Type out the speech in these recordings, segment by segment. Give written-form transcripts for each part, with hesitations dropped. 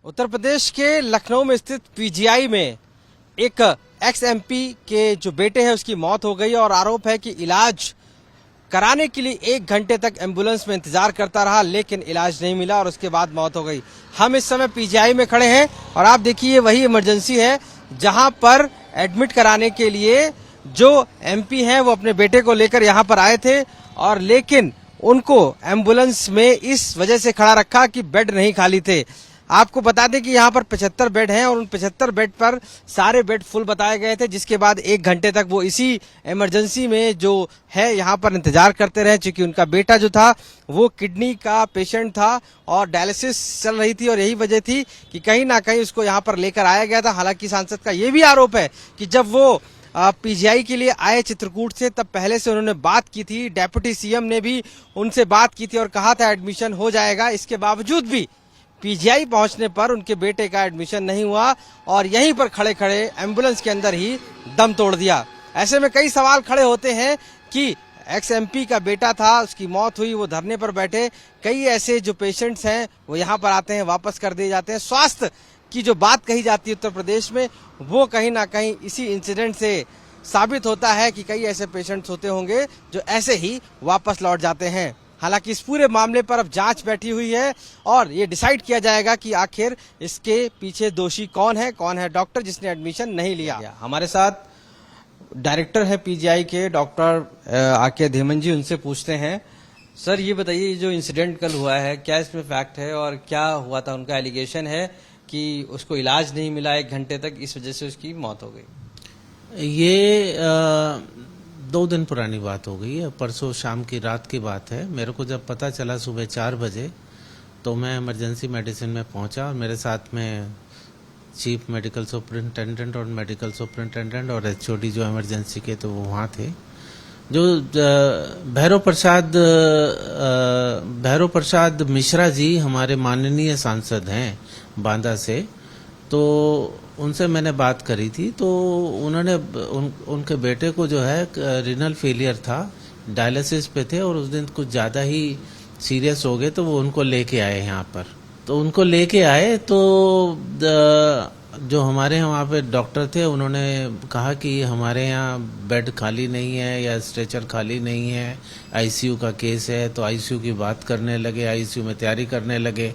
उत्तर प्रदेश के लखनऊ में स्थित पीजीआई में एक एक्स एमपी के जो बेटे हैं उसकी मौत हो गई और आरोप है कि इलाज कराने के लिए 1 घंटे तक एम्बुलेंस में इंतजार करता रहा, लेकिन इलाज नहीं मिला और उसके बाद मौत हो गई। हम इस समय पीजीआई में खड़े हैं और आप देखिए वही इमरजेंसी है जहां पर एडमिट कराने के लिए जो एमपी हैं वो अपने बेटे को लेकर यहां पर आए थे और लेकिन उनको एम्बुलेंस में इस वजह से खड़ा रखा कि बेड नहीं खाली थे। आपको बता दें कि यहाँ पर 75 बेड हैं और उन 75 बेड पर सारे बेड फुल बताए गए थे, जिसके बाद 1 घंटे तक वो इसी इमरजेंसी में जो है यहाँ पर इंतजार करते रहे, क्योंकि उनका बेटा जो था वो किडनी का पेशेंट था और डायलिसिस चल रही थी और यही वजह थी कि कहीं ना कहीं उसको यहाँ पर लेकर आया गया था। हालांकि सांसद का ये भी आरोप है कि जब वो पीजीआई के लिए आए चित्रकूट से तब पहले से उन्होंने बात की थी, डेप्यूटी सीएम ने भी उनसे बात की थी और कहा था एडमिशन हो जाएगा। इसके बावजूद भी पीजीआई पहुंचने पर उनके बेटे का एडमिशन नहीं हुआ और यहीं पर खड़े खड़े एम्बुलेंस के अंदर ही दम तोड़ दिया। ऐसे में कई सवाल खड़े होते हैं कि एक्स एमपी का बेटा था, उसकी मौत हुई, वो धरने पर बैठे। कई ऐसे जो पेशेंट्स हैं वो यहाँ पर आते हैं, वापस कर दिए जाते हैं। स्वास्थ्य की जो बात कही जाती है उत्तर प्रदेश में, वो कहीं ना कहीं इसी इंसिडेंट से साबित होता है कि कई ऐसे पेशेंट्स होते होंगे जो ऐसे ही वापस लौट जाते हैं। हालांकि इस पूरे मामले पर अब जांच बैठी हुई है और ये डिसाइड किया जाएगा कि आखिर इसके पीछे दोषी कौन है डॉक्टर जिसने एडमिशन नहीं लिया। हमारे साथ डायरेक्टर है पीजीआई के डॉक्टर आके धीमन जी, उनसे पूछते हैं। सर ये बताइए, जो इंसिडेंट कल हुआ है क्या इसमें फैक्ट है और क्या हुआ था? उनका एलिगेशन है कि उसको इलाज नहीं मिला 1 घंटे तक, इस वजह से उसकी मौत हो गई। ये 2 दिन पुरानी बात हो गई है। परसों शाम की रात की बात है। मेरे को जब पता चला सुबह 4 बजे तो मैं इमरजेंसी मेडिसिन में पहुंचा और मेरे साथ में चीफ मेडिकल सुपरिटेंडेंट और मेडिकल सुपरिटेंडेंट और एचओडी जो इमरजेंसी के तो वो वहाँ थे। जो भैरव प्रसाद मिश्रा जी हमारे माननीय सांसद हैं बांदा से, तो उनसे मैंने बात करी थी। तो उन्होंने उनके बेटे को जो है रीनल फेलियर था, डायलिसिस पे थे और उस दिन कुछ ज़्यादा ही सीरियस हो गए, तो वो उनको लेके आए यहाँ पर। तो उनको लेके आए तो जो हमारे वहाँ पे डॉक्टर थे उन्होंने कहा कि हमारे यहाँ बेड खाली नहीं है या स्ट्रेचर खाली नहीं है, आईसीयू का केस है। तो आईसीयू की बात करने लगे, आईसीयू में तैयारी करने लगे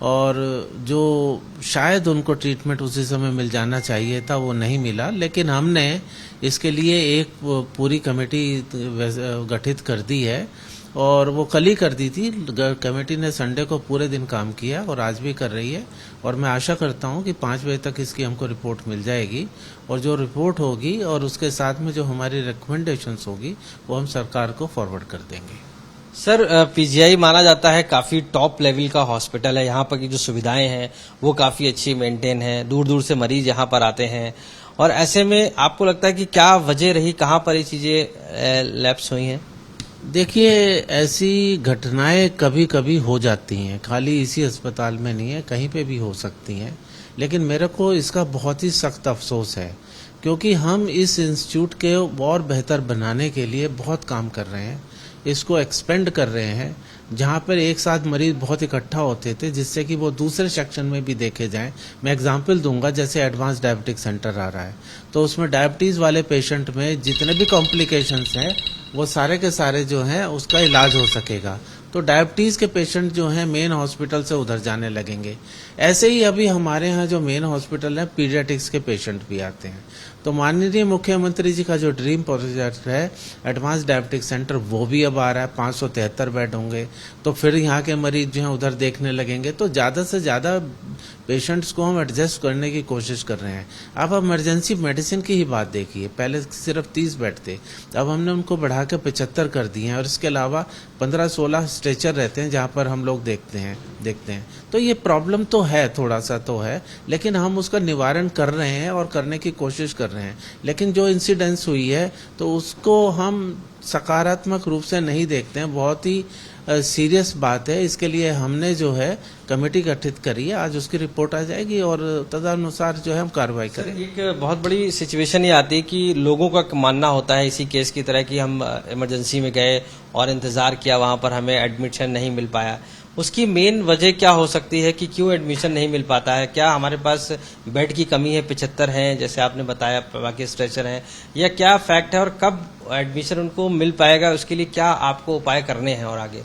और जो शायद उनको ट्रीटमेंट उसी समय मिल जाना चाहिए था वो नहीं मिला। लेकिन हमने इसके लिए एक पूरी कमेटी गठित कर दी है और वो कल ही कर दी थी। कमेटी ने संडे को पूरे दिन काम किया और आज भी कर रही है और मैं आशा करता हूं कि 5 बजे तक इसकी हमको रिपोर्ट मिल जाएगी और जो रिपोर्ट होगी और उसके साथ में जो हमारी रिकमेंडेशंस होगी वो हम सरकार को फॉरवर्ड कर देंगे। सर पीजीआई माना जाता है काफी टॉप लेवल का हॉस्पिटल है, यहाँ पर की जो सुविधाएं हैं वो काफी अच्छी मेंटेन है, दूर दूर से मरीज यहाँ पर आते हैं और ऐसे में आपको लगता है कि क्या वजह रही, कहाँ पर ये चीजें लैप्स हुई हैं? देखिए, ऐसी घटनाएं कभी कभी हो जाती हैं, खाली इसी अस्पताल में नहीं है, कहीं पे भी हो सकती हैं। लेकिन मेरे को इसका बहुत ही सख्त अफसोस है क्योंकि हम इस इंस्टीट्यूट के और बेहतर बनाने के लिए बहुत काम कर रहे हैं, इसको एक्सपेंड कर रहे हैं। जहाँ पर एक साथ मरीज बहुत इकट्ठा होते थे जिससे कि वो दूसरे सेक्शन में भी देखे जाएं। मैं एग्जांपल दूंगा, जैसे एडवांस डायबिटिक सेंटर आ रहा है तो उसमें डायबिटीज वाले पेशेंट में जितने भी कॉम्प्लिकेशंस हैं वो सारे के सारे जो हैं उसका इलाज हो सकेगा। तो डायबिटीज के पेशेंट जो हैं मेन हॉस्पिटल से उधर जाने लगेंगे। ऐसे ही अभी हमारे यहाँ जो मेन हॉस्पिटल है पीडियाट्रिक्स के पेशेंट भी आते हैं। तो माननीय मुख्यमंत्री जी का जो ड्रीम प्रोजेक्ट है एडवांस डायबिटिक सेंटर, वो भी अब आ रहा है। 573 बेड होंगे तो फिर यहाँ के मरीज जो हैं उधर देखने लगेंगे। तो ज़्यादा से ज़्यादा पेशेंट्स को हम एडजस्ट करने की कोशिश कर रहे हैं। अब इमरजेंसी मेडिसिन की ही बात देखिए, पहले सिर्फ 30 बेड थे, अब हमने उनको बढ़ा के 75 कर दिए हैं और इसके अलावा 15-16 स्ट्रेचर रहते हैं जहाँ पर हम लोग देखते हैं। तो ये प्रॉब्लम तो है, थोड़ा सा तो है, लेकिन हम उसका निवारण कर रहे हैं और करने की कोशिश कर रहे हैं। लेकिन जो इंसिडेंस हुई है तो उसको हम सकारात्मक रूप से नहीं देखते हैं, बहुत ही सीरियस बात है। इसके लिए हमने जो है कमेटी गठित करी है, आज उसकी रिपोर्ट आ जाएगी और तदनुसार जो है हम कार्रवाई करेंगे। एक बहुत बड़ी सिचुएशन ये आती है कि लोगों का मानना होता है इसी केस की तरह कि हम इमरजेंसी में गए और इंतजार किया, वहां पर हमें एडमिशन नहीं मिल पाया। उसकी मेन वजह क्या हो सकती है कि क्यों एडमिशन नहीं मिल पाता है? क्या हमारे पास बेड की कमी है, 75 हैं जैसे आपने बताया, बाकी स्ट्रेचर हैं, या क्या फैक्ट है और कब एडमिशन उनको मिल पाएगा? उसके लिए क्या आपको उपाय करने हैं और आगे?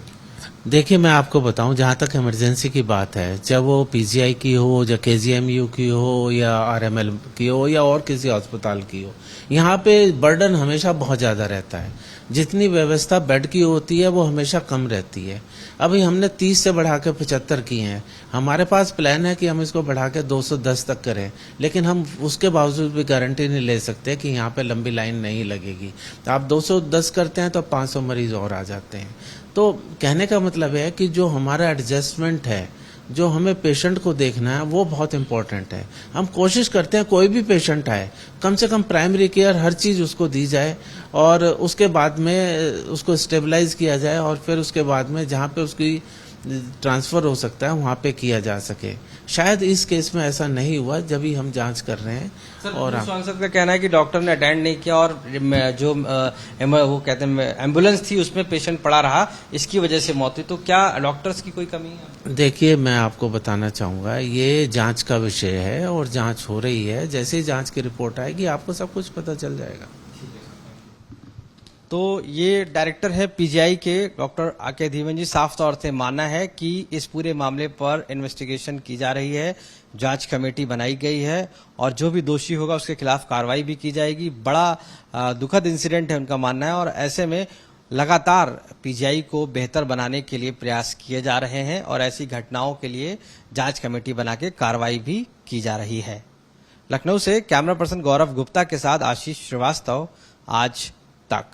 देखिए, मैं आपको बताऊं, जहां तक इमरजेंसी की बात है, चाहे वो पीजीआई की हो या केजीएमयू की हो या आरएमएल की हो या और किसी अस्पताल की हो, यहाँ पे बर्डन हमेशा बहुत ज्यादा रहता है। जितनी व्यवस्था बेड की होती है वो हमेशा कम रहती है। अभी हमने 30 से बढ़ा के 75 किए हैं। हमारे पास प्लान है कि हम इसको बढ़ा के 210 तक करें, लेकिन हम उसके बावजूद भी गारंटी नहीं ले सकते कि यहाँ पे लंबी लाइन नहीं लगेगी। तो आप 210 करते हैं तो 500 मरीज और आ जाते हैं। तो कहने का मतलब है कि जो हमारा एडजस्टमेंट है, जो हमें पेशेंट को देखना है, वो बहुत इंपॉर्टेंट है। हम कोशिश करते हैं कोई भी पेशेंट आए, कम से कम प्राइमरी केयर हर चीज उसको दी जाए और उसके बाद में उसको स्टेबलाइज किया जाए और फिर उसके बाद में जहाँ पे उसकी ट्रांसफर हो सकता है वहाँ पे किया जा सके। शायद इस केस में ऐसा नहीं हुआ, जब भी हम जांच कर रहे हैं। सर, और सांसद का कहना है कि डॉक्टर ने अटेंड नहीं किया और जो वो कहते हैं एम्बुलेंस थी उसमें पेशेंट पड़ा रहा, इसकी वजह से मौत हुई। तो क्या डॉक्टर्स की कोई कमी है? देखिए, मैं आपको बताना चाहूंगा, ये जांच का विषय है और जांच हो रही है। जैसे ही जांच की रिपोर्ट आएगी आपको सब कुछ पता चल जाएगा। तो ये डायरेक्टर है पीजीआई के डॉक्टर आके धीवन जी। साफ तौर से मानना है कि इस पूरे मामले पर इन्वेस्टिगेशन की जा रही है, जांच कमेटी बनाई गई है और जो भी दोषी होगा उसके खिलाफ कार्रवाई भी की जाएगी। बड़ा दुखद इंसिडेंट है उनका मानना है और ऐसे में लगातार पीजीआई को बेहतर बनाने के लिए प्रयास किए जा रहे हैं और ऐसी घटनाओं के लिए जांच कमेटी बना के कार्रवाई भी की जा रही है। लखनऊ से कैमरा पर्सन गौरव गुप्ता के साथ आशीष श्रीवास्तव, आज तक।